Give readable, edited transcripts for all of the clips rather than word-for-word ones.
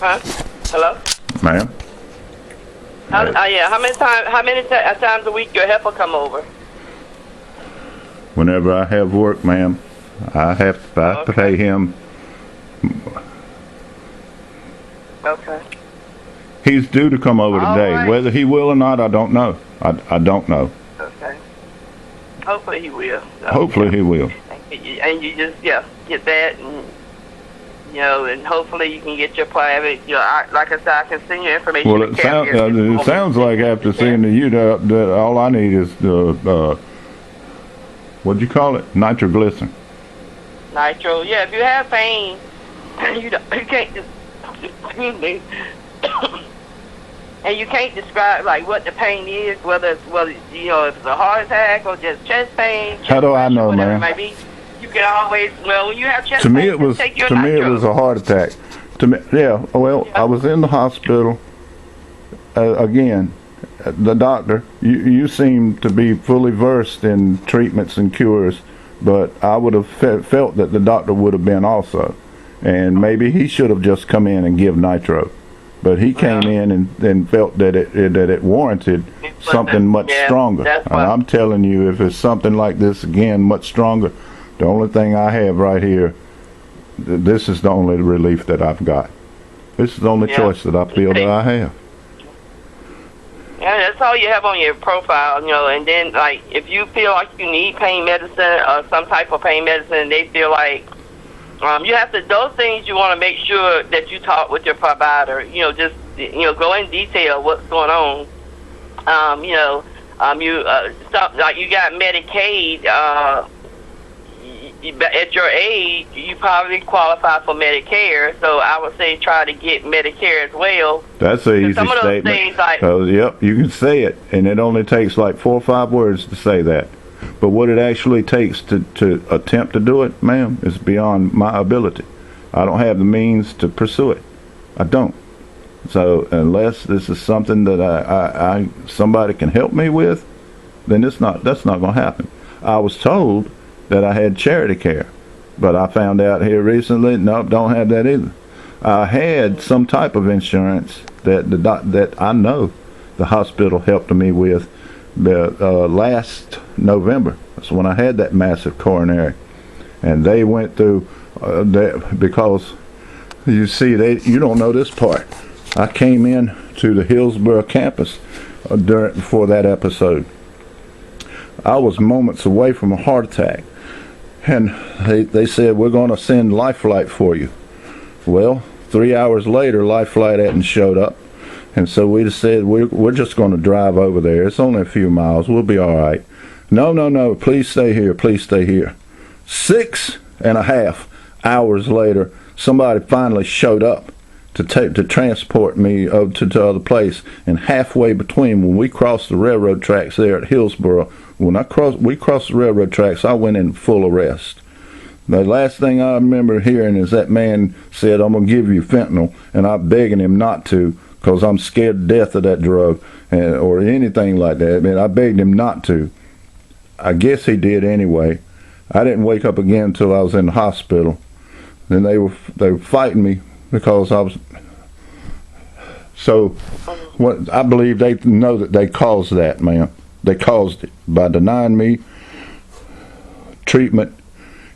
Huh? Hello? Ma'am? Yeah. How many times a week your helper come over? Whenever I have work, ma'am, I have to pay him. Okay. He's due to come over today. Right. Whether he will or not, I don't know. I don't know. Okay. Hopefully he will. Hopefully he will. And you just get that, and and hopefully you can get your private. Like I said, I can send you information. Well, it sounds like after seeing you that all I need is the what'd you call it? Nitroglycerin. Nitro. Yeah, if you have pain, you can't just excuse me. And you can't describe like what the pain is, whether it's if it's a heart attack or just chest pain. How do I know, man? You can always when you have chest pain. It was a heart attack. To me, yeah. Well, I was in the hospital again. The doctor, you seem to be fully versed in treatments and cures, but I would have felt that the doctor would have been also, and maybe he should have just come in and give nitro. But he came in and felt that it warranted something much stronger. And I'm telling you, if it's something like this again, much stronger, the only thing I have right here, this is the only relief that I've got. This is the only choice that I feel that I have. Yeah, that's all you have on your profile, and then, like, if you feel like you need pain medicine or some type of pain medicine, they feel like you have to, those things you want to make sure that you talk with your provider, just, go in detail what's going on. Like you got Medicaid, at your age, you probably qualify for Medicare, so I would say try to get Medicare as well. That's an easy some of those statement. Things like, yep, you can say it, and it only takes like 4 or 5 words to say that. But what it actually takes to attempt to do it, ma'am, is beyond my ability. I don't have the means to pursue it. I don't. So unless this is something that somebody can help me with, then that's not going to happen. I was told that I had charity care, but I found out here recently, nope, don't have that either. I had some type of insurance that I know the hospital helped me with last November. That's when I had that massive coronary, and they went through that because you see you don't know this part. I came in to the Hillsborough campus for that episode. I was moments away from a heart attack, and they said, we're going to send Life Flight for you. Well, 3 hours later, Life Flight hadn't showed up, and so we just said, we're just going to drive over there. It's only a few miles. We'll be all right. No, please stay here. Please stay here. 6.5 hours later, somebody finally showed up to transport me to the other place, and halfway between, when we crossed the railroad tracks there at Hillsborough, when we crossed the railroad tracks, I went in full arrest. The last thing I remember hearing is that man said, I'm going to give you fentanyl, and I'm begging him not to because I'm scared to death of that drug or anything like that. I mean, I begged him not to. I guess he did anyway. I didn't wake up again until I was in the hospital. Then they were fighting me because I was. So, what I believe they know that they caused that, man. They caused it by denying me treatment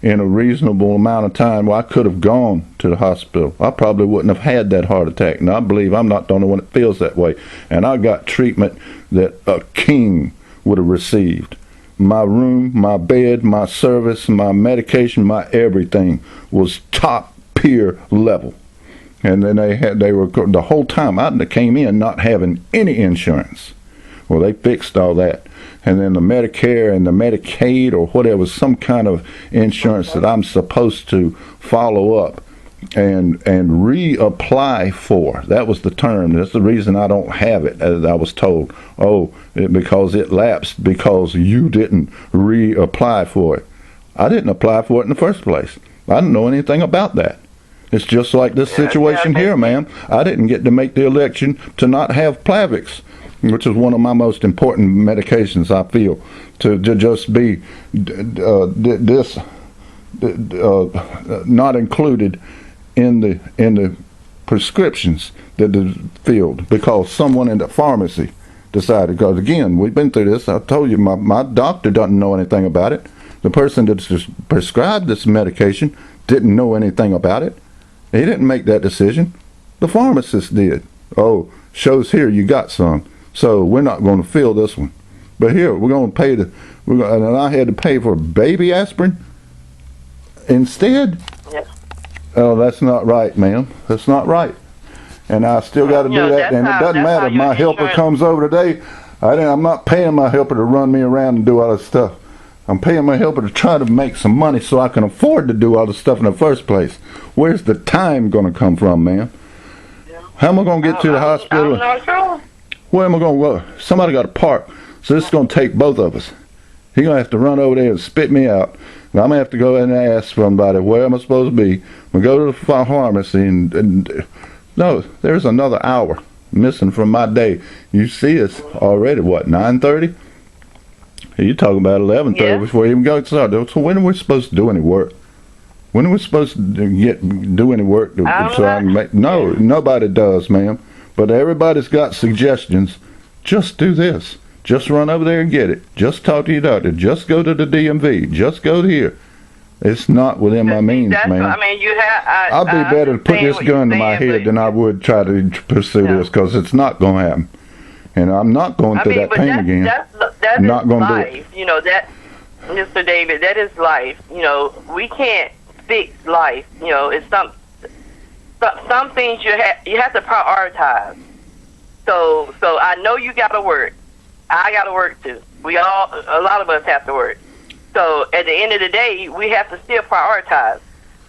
in a reasonable amount of time. Well, I could have gone to the hospital. I probably wouldn't have had that heart attack. And I believe I'm not the only one that feels that way. And I got treatment that a king would have received. My room, my bed, my service, my medication, my everything was top peer level. And then they were the whole time I came in not having any insurance. Well, they fixed all that. And then the Medicare and the Medicaid or whatever, some kind of insurance that I'm supposed to follow up and reapply for. That was the term. That's the reason I don't have it, as I was told. Because it lapsed because you didn't reapply for it. I didn't apply for it in the first place. I didn't know anything about that. It's just like this situation here, ma'am. I didn't get to make the election to not have Plavix, which is one of my most important medications, I feel, to just be not included in the prescriptions that are filled because someone in the pharmacy decided. Because again, we've been through this. I told you, my doctor doesn't know anything about it. The person that just prescribed this medication didn't know anything about it. He didn't make that decision. The pharmacist did. Oh, shows here you got some, so we're not going to fill this one. But here we're going to pay and I had to pay for baby aspirin instead. Yes. Oh, that's not right, ma'am. That's not right. And I still got to do that. And it doesn't matter if my helper comes over today. I'm not paying my helper to run me around and do all this stuff. I'm paying my helper to try to make some money so I can afford to do all this stuff in the first place. Where's the time going to come from, ma'am? Yeah. How am I going to get to the hospital? I'm not sure. Where am I going to go? Somebody got to park. So this is going to take both of us. He's going to have to run over there and spit me out. And I'm going to have to go in and ask somebody, where am I supposed to be? We go to the pharmacy and no, there's another hour missing from my day. You see it's already, what, 9:30? You're talking about 11:30 before we even go started. So when are we supposed to do any work? When are we supposed to do any work? No, nobody does, ma'am. But everybody's got suggestions. Just do this. Just run over there and get it. Just talk to your doctor. Just go to the DMV. Just go to here. It's not within my means, man. I mean, you have. I'd be better to put this gun to my head than I would try to pursue this, because it's not going to happen. And I'm not going through that pain again. That I'm not going to do it. You know, that, Mr. David, that is life. You know, we can't fix life. You know, it's some things you have to prioritize. So I know you got to work. I got to work too. A lot of us have to work. So at the end of the day, we have to still prioritize.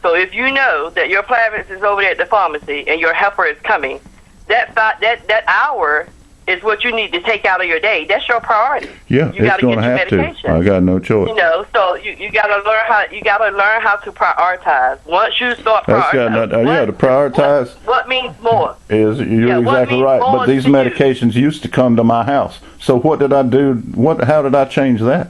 So if you know that your Plavix is over there at the pharmacy and your helper is coming, that hour is what you need to take out of your day. That's your priority. Yeah, you it's going to have to. I got no choice. You know, so you got to learn how to prioritize. Once you start prioritizing, to prioritize. What means more? You're exactly right. But these medications used to come to my house. So what did I do? How did I change that?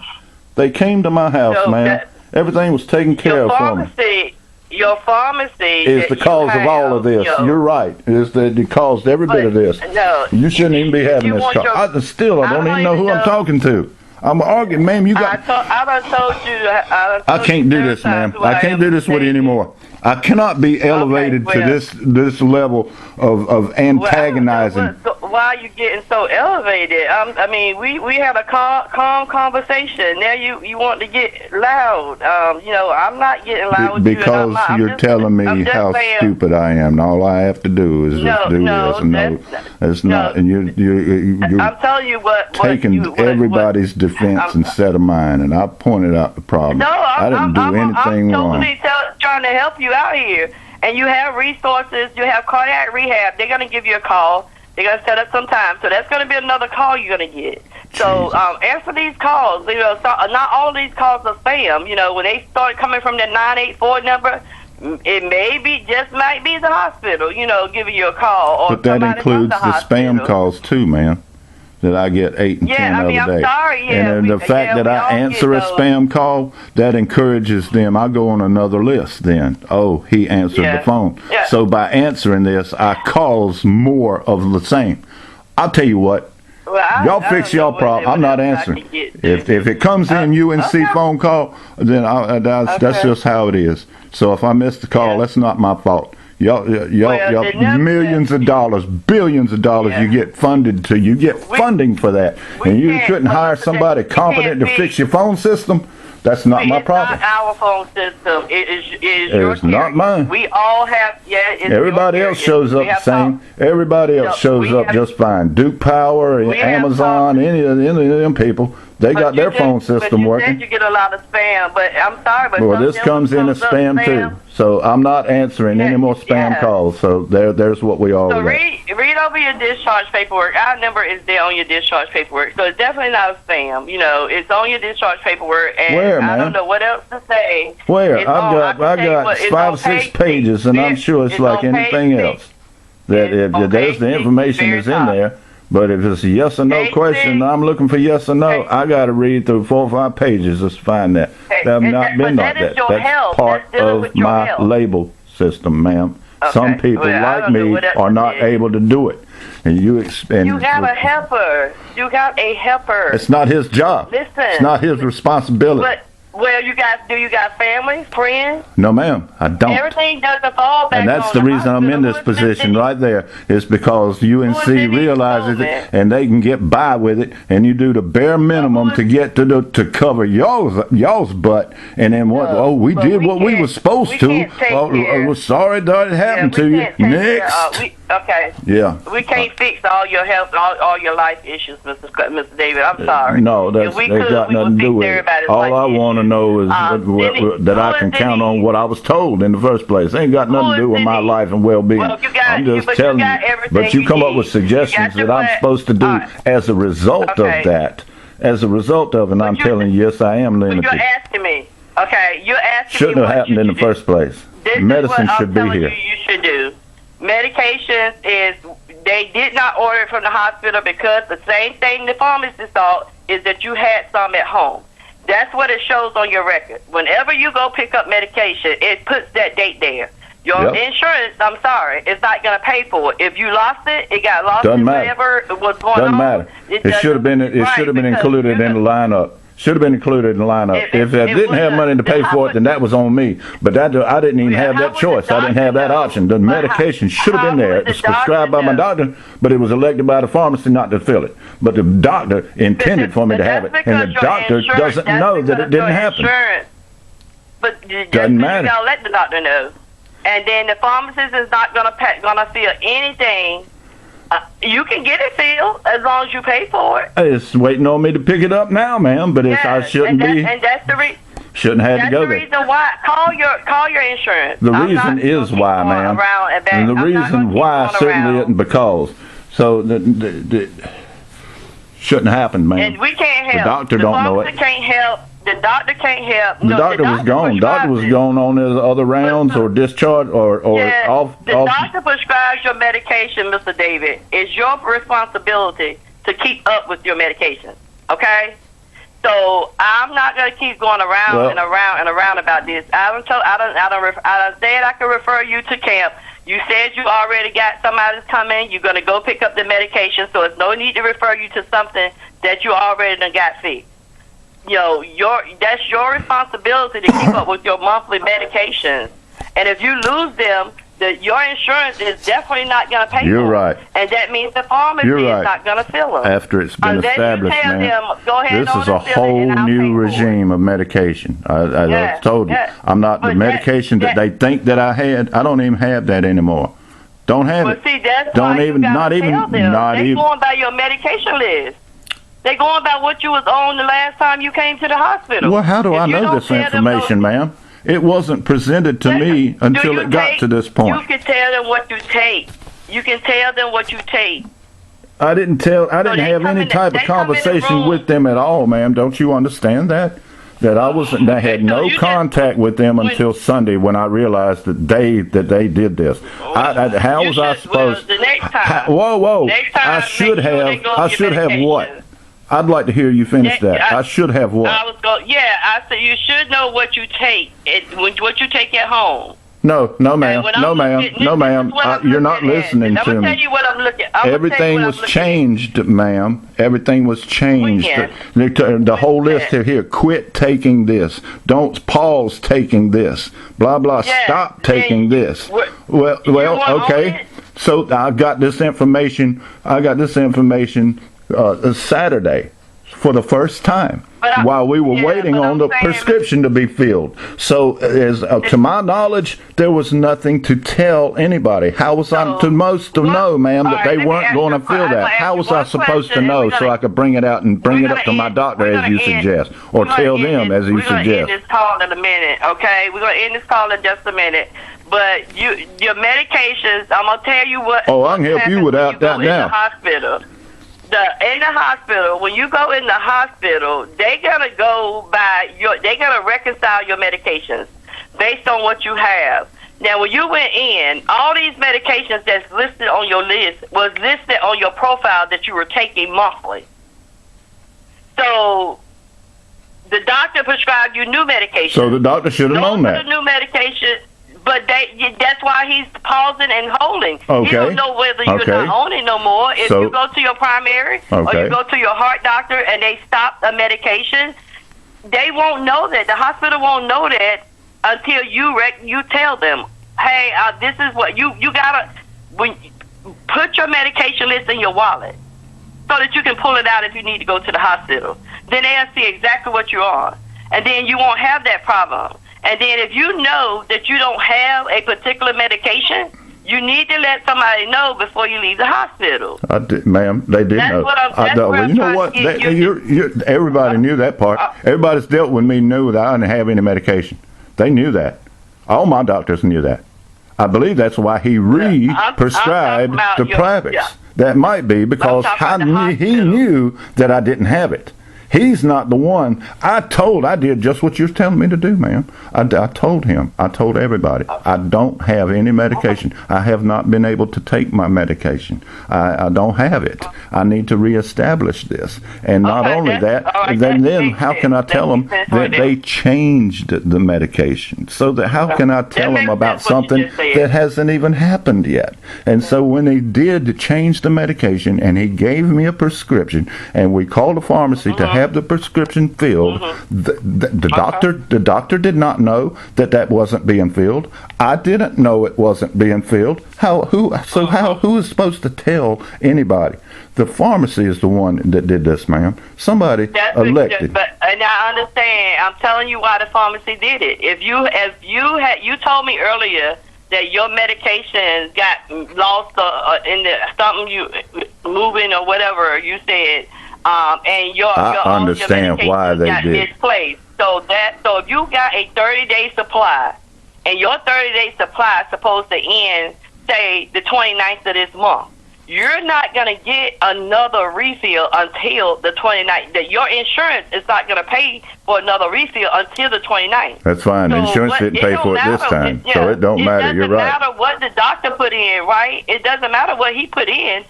They came to my house, man. Everything was taken care of for me. Your pharmacy is the cause of all of this. You're right. It caused every bit of this. No, you shouldn't even be having this call. I don't even know who I'm talking to. I'm arguing, ma'am. I done told you. I can't do this, ma'am. I can't do this with you anymore. I cannot be elevated to this level of antagonizing. Why are you getting so elevated? I mean, we had a calm conversation. Now you want to get loud. You know, I'm not getting loud with you. Because you're telling me how stupid I am, and all I have to do is just do this. No, it's not. And you're I'm telling you taking everybody's defense instead of mine, and I pointed out the problem. No, I didn't do anything wrong. I'm totally trying to help you out here. And you have resources. You have cardiac rehab. They're going to give you a call. They're going to set up some time. So that's going to be another call you're going to get. So answer these calls. You know, not all of these calls are spam. You know, when they start coming from that 984 number, it just might be the hospital, you know, giving you a call. Or but that includes the spam calls too, man. That I get 8 and 10 every day. I'm sorry. And the fact that I answer a spam call, that encourages them. I go on another list then. Oh, he answered the phone. Yeah. So by answering this, I cause more of the same. I'll tell you what. Well, y'all fix y'all problem. I'm not answering. If it comes in UNC phone call, then that's just how it is. So if I miss the call, that's not my fault. Y'all, millions of dollars, billions of dollars you get funded to. You get funding for that. And you couldn't hire somebody competent to fix your phone system? That's not my problem. It's not our phone system. It is yours. It's not mine. We all have, everybody else shows up the same. Everybody else shows up just fine. Duke Power, Amazon, any of them people, they got their phone system working. Said you get a lot of spam, but I'm sorry, but well, this comes in as spam too. So I'm not answering any more spam calls. So there's what we all got. Read over your discharge paperwork. Our number is there on your discharge paperwork. So it's definitely not a spam. You know, it's on your discharge paperwork. And where, man? I don't know what else to say. Where? I got 5 or 6 pages, and I'm sure it's like anything else. There's the information is in there. But if it's a yes or no question, I'm looking for yes or no. I got to read through 4 or 5 pages just to find that. That's part of my label system, ma'am. Some people like me are not able to do it. And you have a helper. You got a helper. It's not his job. Listen. It's not his responsibility. But, well, do you got family, friends? No, ma'am, I don't. Everything doesn't fall back on and that's the reason I'm in this position right there, is because UNC realizes it and they can get by with it, and you do the bare minimum to get to cover y'all's butt, and then what? We did what we were supposed to. We're sorry that it happened to you. Next. Okay. Yeah. We can't fix all your health, all your life issues, Mr. David. I'm sorry. No, that's got nothing to do with it. All I want to know is that I can count on what I was told in the first place. It ain't got nothing to do with my life and well-being. I'm just telling you. But you come up with suggestions that I'm supposed to do as a result of that. As a result of it, and I'm telling you, yes, I am limited. You're asking me. Okay, you're asking me. Shouldn't have happened in the first place. Medicine should be here. You should do. Medications they did not order it from the hospital because the same thing the pharmacist thought is that you had some at home. That's what it shows on your record. Whenever you go pick up medication, it puts that date there. Your insurance, I'm sorry, it's not going to pay for it. If you lost it, it got lost. Doesn't matter. Whatever was going Doesn't on. matter. It should have been. It should have been included in the lineup. Should have been included in the lineup. If I didn't have money to pay for it, then that was on me. But I didn't even have that choice. I didn't have that option. The medication should have been there. It was prescribed by my doctor, but it was elected by the pharmacy not to fill it. But the doctor intended for me to have it, and the doctor doesn't know that it didn't happen. But doesn't matter. You gotta let the doctor know, and then the pharmacist is not gonna fill anything. You can get it filled as long as you pay for it. It's waiting on me to pick it up now, ma'am. But I shouldn't be. And that's the reason. Shouldn't have to go there. That's the reason why. Call your insurance. The reason is why, ma'am. And the reason why certainly isn't because. So the shouldn't happen, ma'am. And we can't help. The doctor don't know it. Can't help. The doctor can't help. The doctor was gone. Doctor was gone on his other rounds or discharge or off. The doctor prescribes your medication, Mr. David. It's your responsibility to keep up with your medication. Okay? So I'm not going to keep going around and around and around about this. I said I could refer you to camp. You said you already got somebody that's coming. You're going to go pick up the medication, so there's no need to refer you to something that you already done got fixed. That's your responsibility to keep up with your monthly medications. And if you lose them, your insurance is definitely not going to pay for them. You're right. And that means the pharmacy is not going to fill them. After it's been established, man, this is a whole new regime of medication. I told you. I'm not the medication that they think that I had. I don't even have that anymore. Don't have it. See, that's don't why even, you not even, tell them. not They're even. going by your medication list. They're going by what you was on the last time you came to the hospital. Well, how do I know this information, ma'am? It wasn't presented to me until it got to this point. You can tell them what you take. You can tell them what you take. I didn't have any type of conversation with them at all, ma'am. Don't you understand that? That I had no contact with them until Sunday when I realized that they did this. How was I supposed? The next time. Whoa! Next time, I should have what? I'd like to hear you finish that. I should have what? I said you should know what you take. What you take at home. No, ma'am. You're not listening to me. I'm gonna tell you what I'm looking. Everything was changed, ma'am. Everything was changed. The whole list here. Quit taking this. Don't pause taking this. Blah blah. Stop taking this. Well, okay. So I got this information. Saturday for the first time while we were waiting on the prescription to be filled. So as to my knowledge, there was nothing to tell anybody. How was I supposed to know, ma'am, that they weren't going to fill that? How was I supposed to know so I could bring it out and bring it up to my doctor as you suggest, or tell them as you suggest? We're going to end this call in a minute, okay? We're going to end this call in just a minute. But your medications, I'm going to tell you what. Oh, I can help you without that now. In the hospital, when you go in the hospital, they're gonna reconcile your medications based on what you have. Now, when you went in, all these medications that's listed on your list was listed on your profile that you were taking monthly. So the doctor prescribed you new medication. So the doctor should have known that. New medication. But that's why he's pausing and holding. Okay. He don't know whether you're not on it no more. If you go to your primary or you go to your heart doctor and they stop a medication, they won't know that. The hospital won't know that until you tell them, hey, this is what you gotta put your medication list in your wallet so that you can pull it out if you need to go to the hospital. Then they'll see exactly what you're on, and then you won't have that problem. And then if you know that you don't have a particular medication, you need to let somebody know before you leave the hospital. Ma'am, they did know. Well, you know what? Everybody knew that part. Everybody that's dealt with me knew that I didn't have any medication. They knew that. All my doctors knew that. I believe that's why he prescribed the Plavix. Yeah. That might be because he knew that I didn't have it. He's not the one. I did just what you're telling me to do, ma'am. I told him. I told everybody. I don't have any medication. I have not been able to take my medication. I don't have it. I need to reestablish this. And not only that, then how can I tell them that they changed the medication? So that how can I tell them about something that hasn't even happened yet? And so when he did change the medication and he gave me a prescription and we called the pharmacy to have the prescription filled, the doctor did not know that wasn't being filled. I didn't know it wasn't being filled. Who is supposed to tell anybody? The pharmacy is the one that did this, ma'am. Somebody elected. And I understand. I'm telling you why the pharmacy did it. If you told me earlier that your medication got lost in the something you moving or whatever you said. And I understand why they did. Misplaced. So if you got a 30-day supply, and your 30-day supply is supposed to end, say, the 29th of this month, you're not going to get another refill until the 29th. That your insurance is not going to pay for another refill until the 29th. That's fine. The insurance didn't pay for it this time, so it don't matter. You're right. It doesn't matter what the doctor put in, right? It doesn't matter what he put in.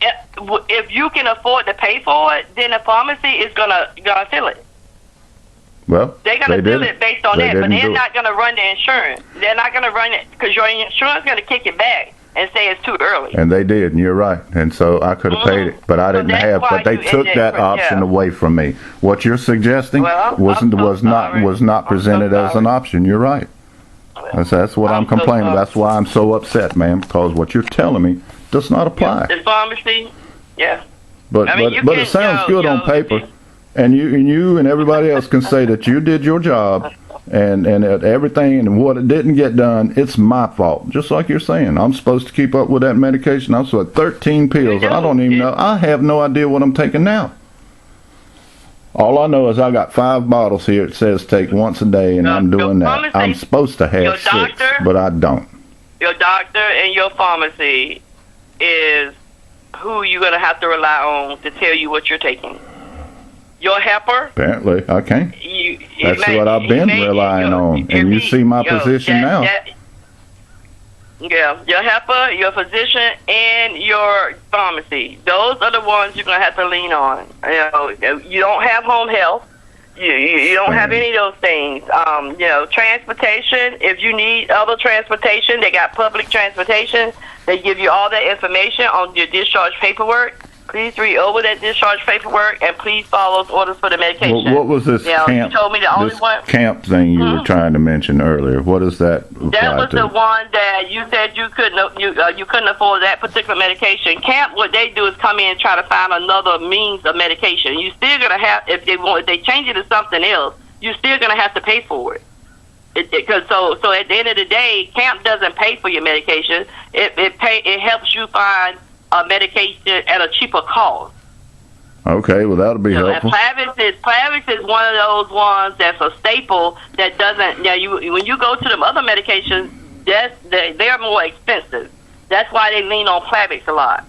If you can afford to pay for it, then the pharmacy is gonna fill it. Well, they're gonna fill it based on that, but they're not gonna run the insurance. They're not gonna run it because your insurance is gonna kick it back and say it's too early. And they did, and you're right. And so I could have paid it, but I didn't have. But they took that option away from me. What you're suggesting was not presented as an option. You're right. That's what I'm complaining about. That's why I'm so upset, man. Because what you're telling me does not apply. The pharmacy, yeah. But it sounds good on paper, and you and everybody else can say that you did your job, and everything and what it didn't get done, it's my fault. Just like you're saying, I'm supposed to keep up with that medication. I'm supposed to 13 pills. I don't even know. I have no idea what I'm taking now. All I know is I got 5 bottles here. It says take once a day, and I'm doing that. I'm supposed to have 6, but I don't. Your doctor and your pharmacy is who you're going to have to rely on to tell you what you're taking. Your helper? Apparently, I can't. That's what I've been relying on. And you see my position now. Your helper, your physician, and your pharmacy. Those are the ones you're going to have to lean on. You don't have home health. You don't have any of those things. Transportation, if you need other transportation, they got public transportation. They give you all that information on your discharge paperwork. Please read over that discharge paperwork and please follow those orders for the medication. What was this camp? You told me the only one camp thing you were trying to mention earlier. What is that? That was the one that you said you couldn't afford that particular medication. Camp, what they do is come in and try to find another means of medication. You still gonna have if they change it to something else, you're still gonna have to pay for it. So at the end of the day, camp doesn't pay for your medication. It helps you find a medication at a cheaper cost. Okay, well that'll be helpful. Plavix is one of those ones that's a staple that doesn't. When you go to them other medications, they're more expensive. That's why they lean on Plavix a lot.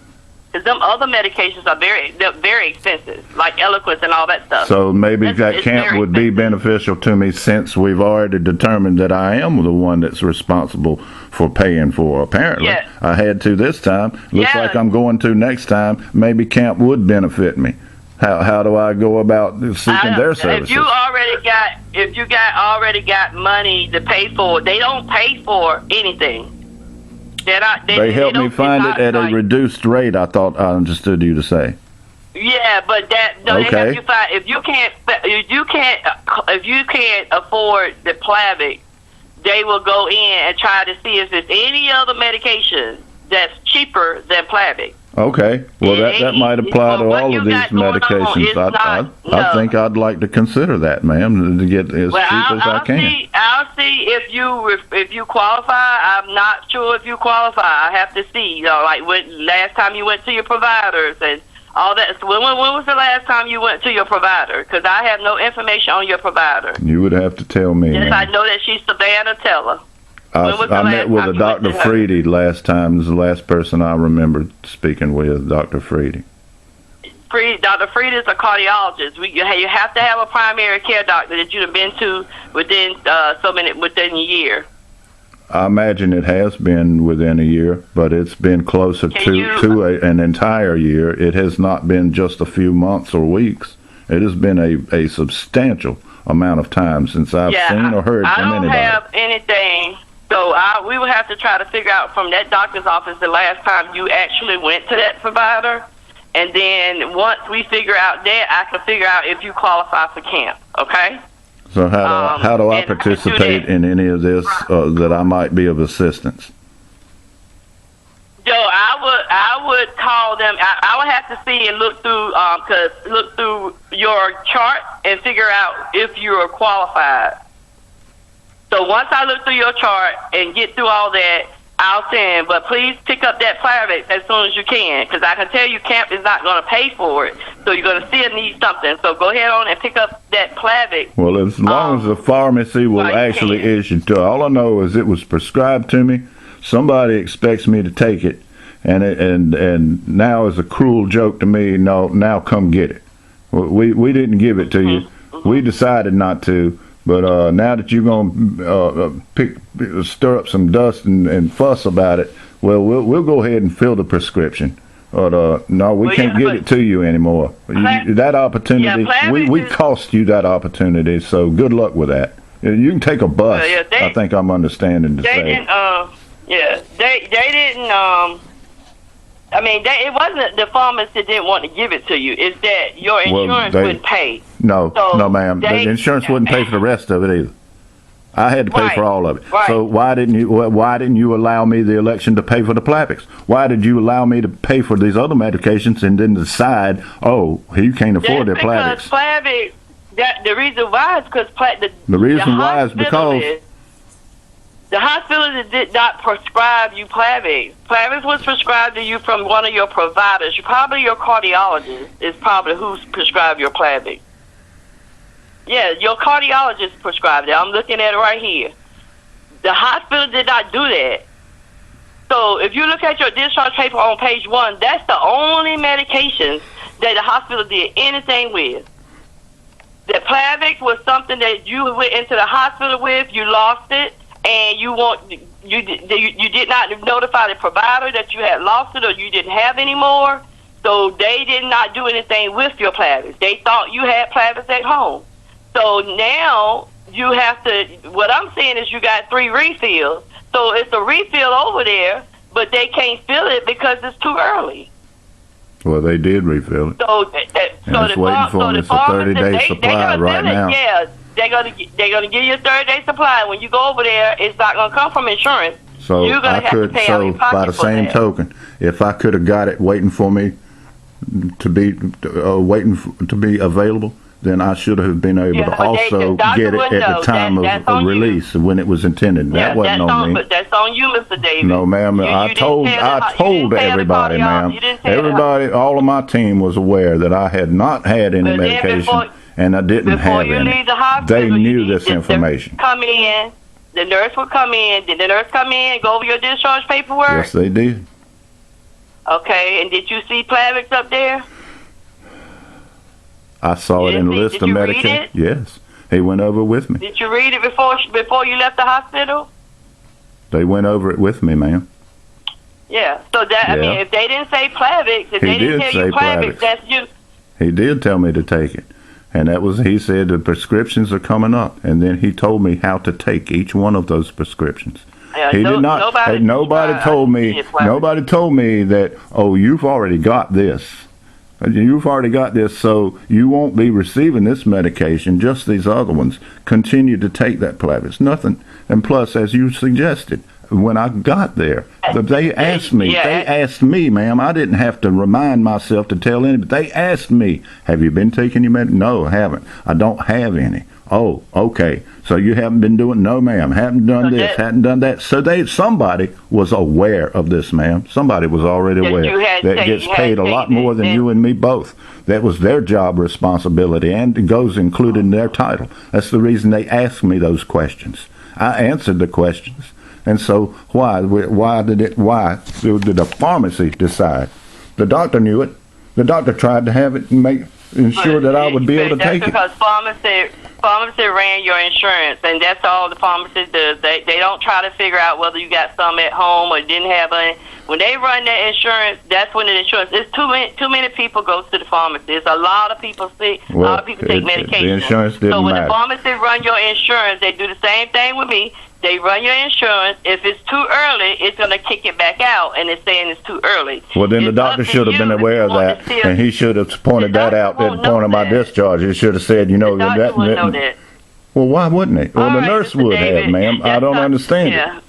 Because them other medications are very expensive, like Eloquence and all that stuff. So maybe that camp would be beneficial to me since we've already determined that I am the one that's responsible for paying for. Apparently, I had to this time. Looks like I'm going to next time. Maybe camp would benefit me. How do I go about seeking their services? If you already got money to pay for, they don't pay for anything. They help me find it at a reduced rate. I thought I understood you to say. Yeah, but they help you find if you can't afford the Plavix, they will go in and try to see if there's any other medication that's cheaper than Plavix. Okay, well that might apply to all of these medications. I think I'd like to consider that, ma'am, to get as cheap as I can. I'll see if you qualify. I'm not sure if you qualify. I have to see. Like when last time you went to your providers and all that. So when was the last time you went to your provider? Because I have no information on your provider. You would have to tell me. Yes, I know that she's Savannah Teller. I met with a Dr. Freedy last time. This is the last person I remember speaking with, Dr. Freedy. Dr. Freedy is a cardiologist. You have to have a primary care doctor that you've been to within a year. I imagine it has been within a year, but it's been closer to an entire year. It has not been just a few months or weeks. It has been a substantial amount of time since I've seen or heard from anybody. I don't have anything. So we will have to try to figure out from that doctor's office the last time you actually went to that provider. And then once we figure out that, I can figure out if you qualify for camp, okay? So how do I participate in any of this that I might be of assistance? Joe, I would call them. I would have to see and look through your chart and figure out if you are qualified. So once I look through your chart and get through all that, I'll send. But please pick up that Plavix as soon as you can, because I can tell you camp is not going to pay for it. So you're going to still need something. So go ahead on and pick up that Plavix. Well, as long as the pharmacy will actually issue to, all I know is it was prescribed to me. Somebody expects me to take it, and now is a cruel joke to me. No, now come get it. We didn't give it to you. We decided not to. But now that you're gonna stir up some dust and fuss about it, we'll go ahead and fill the prescription. But no, we can't get it to you anymore. That opportunity, we cost you that opportunity. So good luck with that. You can take a bus. I think I'm understanding to say. They didn't. I mean, it wasn't the pharmacist that didn't want to give it to you. It's that your insurance wouldn't pay. No, ma'am. The insurance wouldn't pay for the rest of it either. I had to pay for all of it. Right. So why didn't you allow me the election to pay for the Plavix? Why did you allow me to pay for these other medications and then decide, he can't afford their Plavix? Because Plavix. The reason why is because the hospital did not prescribe you Plavix. Plavix was prescribed to you from one of your providers. Probably your cardiologist is probably who prescribed your Plavix. Yeah, your cardiologist prescribed it. I'm looking at it right here. The hospital did not do that. So if you look at your discharge paper on page 1, that's the only medications that the hospital did anything with. The Plavix was something that you went into the hospital with, you lost it, and you did not notify the provider that you had lost it or you didn't have any more. So they did not do anything with your Plavix. They thought you had Plavix at home. So now you have to, what I'm saying is you got 3 refills. So it's a refill over there, but they can't fill it because it's too early. Well, they did refill it. So it's waiting for me. It's a 30-day supply right now. Yeah, they're gonna give you a 30-day supply. When you go over there, it's not gonna come from insurance. So you're gonna have to pay out of your pocket by the same token, if I could have got it waiting for me to be available, then I should have been able to also get it at the time of release when it was intended. That wasn't on me. But that's on you, Mr. Davis. No, ma'am. I told everybody, ma'am. Everybody, all of my team was aware that I had not had any medication and I didn't have any. They knew this information. The nurse would come in. Did the nurse come in and go over your discharge paperwork? Yes, they did. Okay, and did you see Plavix up there? I saw it in the list of medication. Yes, he went over it with me. Did you read it before you left the hospital? They went over it with me, ma'am. Yeah. So I mean, if they didn't say Plavix, if they didn't tell you Plavix, that's you. He did tell me to take it. And he said the prescriptions are coming up. And then he told me how to take each one of those prescriptions. He did not. Nobody told me that, oh, you've already got this. You've already got this, so you won't be receiving this medication, just these other ones. Continue to take that Plavix. Nothing. And plus, as you suggested, when I got there, they asked me, ma'am, I didn't have to remind myself to tell anybody. They asked me, have you been taking your medicine? No, I haven't. I don't have any. Oh, okay. So you haven't been doing? No, ma'am. Haven't done this. Hadn't done that. So somebody was aware of this, ma'am. Somebody was already aware that gets paid a lot more than you and me both. That was their job responsibility, and it goes included in their title. That's the reason they asked me those questions. I answered the questions, and so why did the pharmacy decide? The doctor knew it. The doctor tried to have it and ensure that I would be able to take it. Because pharmacy ran your insurance, and that's all the pharmacy does. They don't try to figure out whether you got some at home or didn't have any. When they run that insurance, that's when the insurance. It's too many people go to the pharmacy. There's a lot of people sick. A lot of people take medication. The insurance didn't matter. So when the pharmacy run your insurance, they do the same thing with me. They run your insurance. If it's too early, it's going to kick it back out, and it's saying it's too early. Well, then the doctor should have been aware of that, and he should have pointed that out at the point of my discharge. He should have said, know that. Well, why wouldn't he? Well, the nurse would have, ma'am. I don't understand it.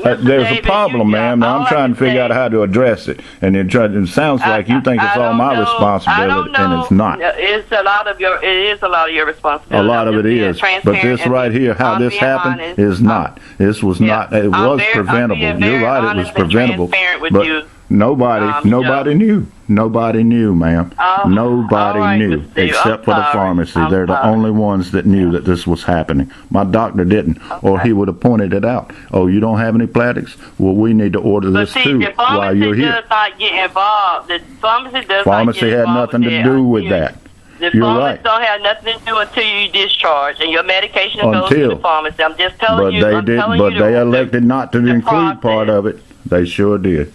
There's a problem, ma'am. Now I'm trying to figure out how to address it, and it sounds like you think it's all my responsibility, and it's not. It is a lot of your responsibility. A lot of it is, but this right here, how this happened, is not. This was not. It was preventable. You're right. It was preventable, but nobody knew. Nobody knew, ma'am. Nobody knew except for the pharmacy. They're the only ones that knew that this was happening. My doctor didn't, or he would have pointed it out. Oh, you don't have any Plavix? Well, we need to order this too while you're here. The pharmacy does not get involved. The pharmacy does Pharmacy had nothing to do with that. The You're pharmacy right. don't have nothing to do until you discharge, and your medication goes to the pharmacy. I'm just telling you. But they elected not to include part of it. They sure did.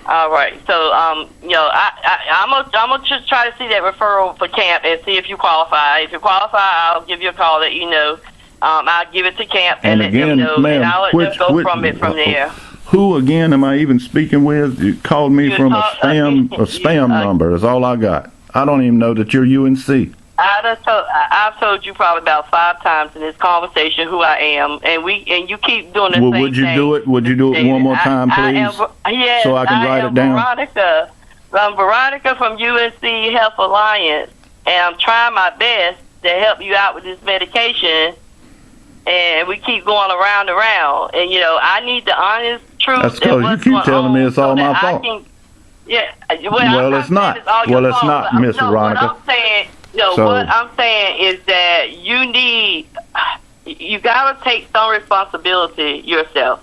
All right. So, I'm gonna just try to see that referral for camp and see if you qualify. If you qualify, I'll give you a call, let you know. I'll give it to camp and let them know, and I'll let them go from there. Who again am I even speaking with? You called me from a spam number. Is all I got. I don't even know that you're UNC. I've told you probably about 5 times in this conversation who I am, and you keep doing the same thing. Would you do it? Would you do it one more time, please? Yes, so I can write it down. I'm Veronica from UNC Health Alliance, and I'm trying my best to help you out with this medication. And we keep going around, and I need the honest truth. That's because you keep telling me it's all my fault. Well, it's not. Well, it's not, Miss Veronica. What I'm saying. What I'm saying is that you got to take some responsibility yourself.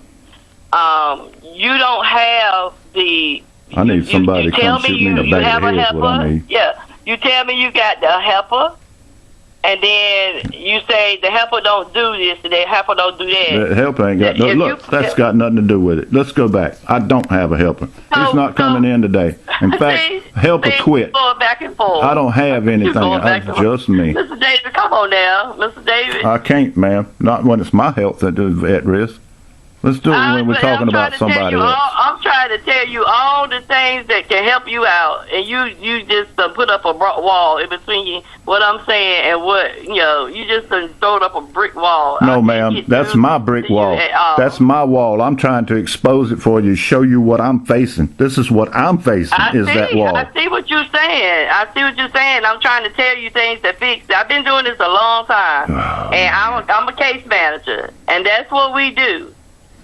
You don't have the. I need somebody to come shoot me in the back of the head. What I need. Yeah, you tell me you got the helper, and then you say the helper don't do this and the helper don't do that. The helper ain't got that's got nothing to do with it. Let's go back. I don't have a helper. He's not coming in today. In fact, helper quit. Going back and forth. I don't have anything. It's just me. Mr. David, come on now. Mr. David. I can't, ma'am. Not when it's my health that is at risk. Let's do it when we're talking about somebody else. I'm trying to tell you all the things that can help you out, and you just put up a wall in between what I'm saying and what you just throw up a brick wall. No, ma'am, that's my brick wall. That's my wall. I'm trying to expose it for you, show you what I'm facing. This is what I'm facing. That wall. I see what you're saying. I'm trying to tell you things to fix. I've been doing this a long time, and I'm a case manager, and that's what we do.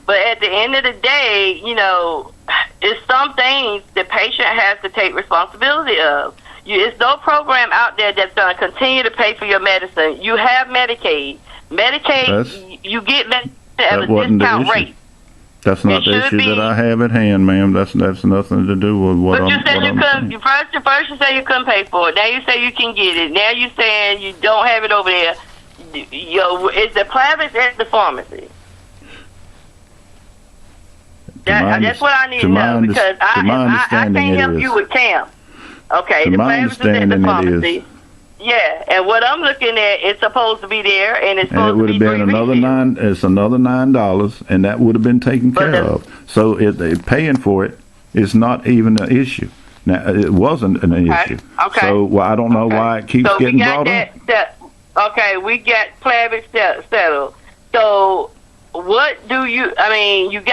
But at the end of the day, it's some things the patient has to take responsibility of. It's no program out there that's going to continue to pay for your medicine. You have Medicaid. You get medicine at a discount rate. That's not the issue that I have at hand, ma'am. That's nothing to do with what I'm saying. But you said first you say you couldn't pay for it. Now you say you can get it. Now you saying you don't have it over there. Is the Plavix at the pharmacy? That's what I need to know, because I can't help you with camp. Okay, To the my Plavix is at the understanding, it pharmacy. is. Yeah, and what I'm looking at, it's supposed to be there, and it's And it supposed would to have be been free another refills. It's another $9, and that would have been taken But care of. So paying for it is not even an issue. Now, it wasn't an issue. Okay. So I don't know Okay. why it keeps So getting we got brought up. okay, we got Plavix settled. So what do you? I mean, you got.